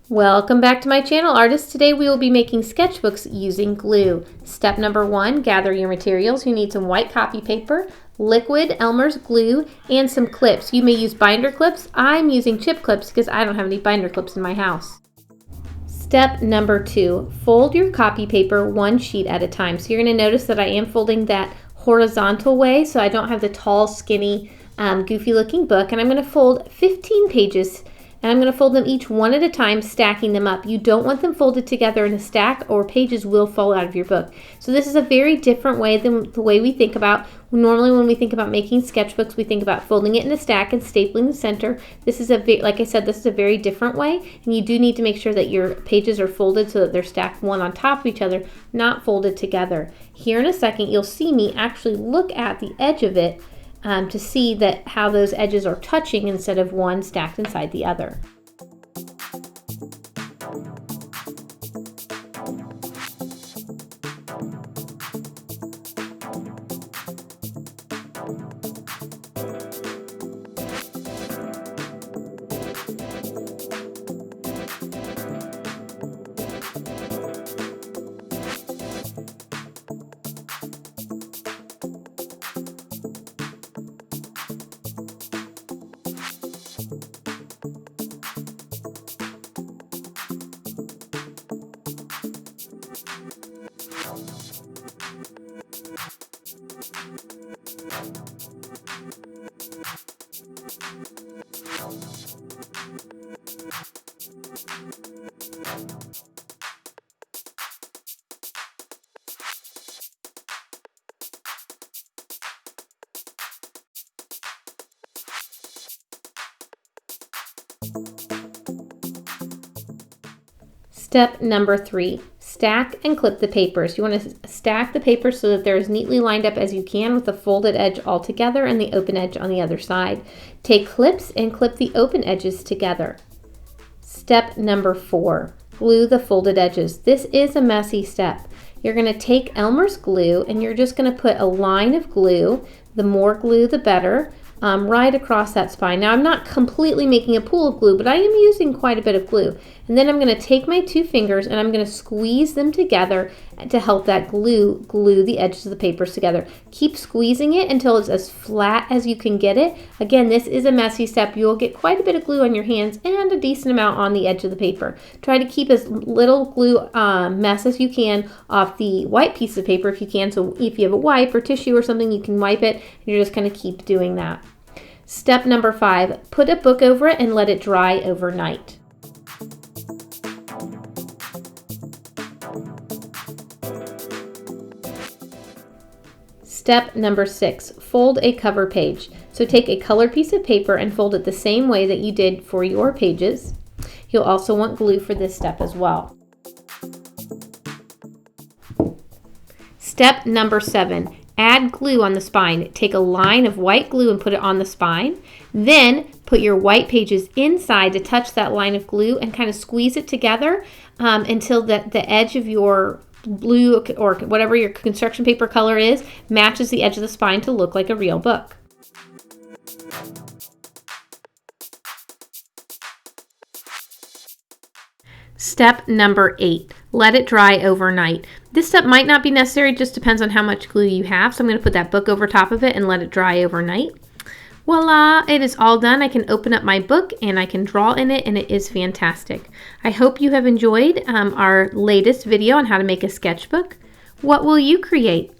Welcome back to my channel, artists. Today we will be making sketchbooks using glue. Step number 1, gather your materials. You need some white copy paper, liquid Elmer's glue, and some clips. You may use binder clips. I'm using chip clips because I don't have any binder clips in my house. Step number 2, fold your copy paper one sheet at a time. So you're going to notice that I am folding that horizontal way, so I don't have the tall, skinny, goofy looking book. And I'm going to fold 15 pages. And I'm going to fold them each one at a time, stacking them up. You don't want them folded together in a stack or pages will fall out of your book. So this is a very different way than the way we think about. Normally when we think about making sketchbooks, we think about folding it in a stack and stapling the center. This is like I said, this is a very different way. And you do need to make sure that your pages are folded so that they're stacked one on top of each other, not folded together. Here in a second, you'll see me actually look at the edge of it to see that how those edges are touching instead of one stacked inside the other. Step number 3, stack and clip the papers. You want to stack the papers so that they're as neatly lined up as you can with the folded edge all together and the open edge on the other side. Take clips and clip the open edges together. Step number 4, glue the folded edges. This is a messy step. You're going to take Elmer's glue and you're just going to put a line of glue, the more glue the better, right across that spine. Now I'm not completely making a pool of glue, but I am using quite a bit of glue. And then I'm going to take my 2 fingers and I'm going to squeeze them together to help that glue the edges of the papers together. Keep squeezing it until it's as flat as you can get it. Again, this is a messy step. You'll get quite a bit of glue on your hands and a decent amount on the edge of the paper. Try to keep as little glue mess as you can off the white piece of paper if you can. So if you have a wipe or tissue or something, you can wipe it, and you're just going to keep doing that. Step number 5, put a book over it and let it dry overnight. Step number 6, fold a cover page. So take a colored piece of paper and fold it the same way that you did for your pages. You'll also want glue for this step as well. Step number 7, add glue on the spine. Take a line of white glue and put it on the spine. Then put your white pages inside to touch that line of glue and kind of squeeze it together until the edge of your blue or whatever your construction paper color is matches the edge of the spine to look like a real book. Step number 8, let it dry overnight. This step might not be necessary, just depends on how much glue you have. So I'm going to put that book over top of it and let it dry overnight. Voila, it is all done. I can open up my book and I can draw in it, and it is fantastic. I hope you have enjoyed our latest video on how to make a sketchbook. What will you create?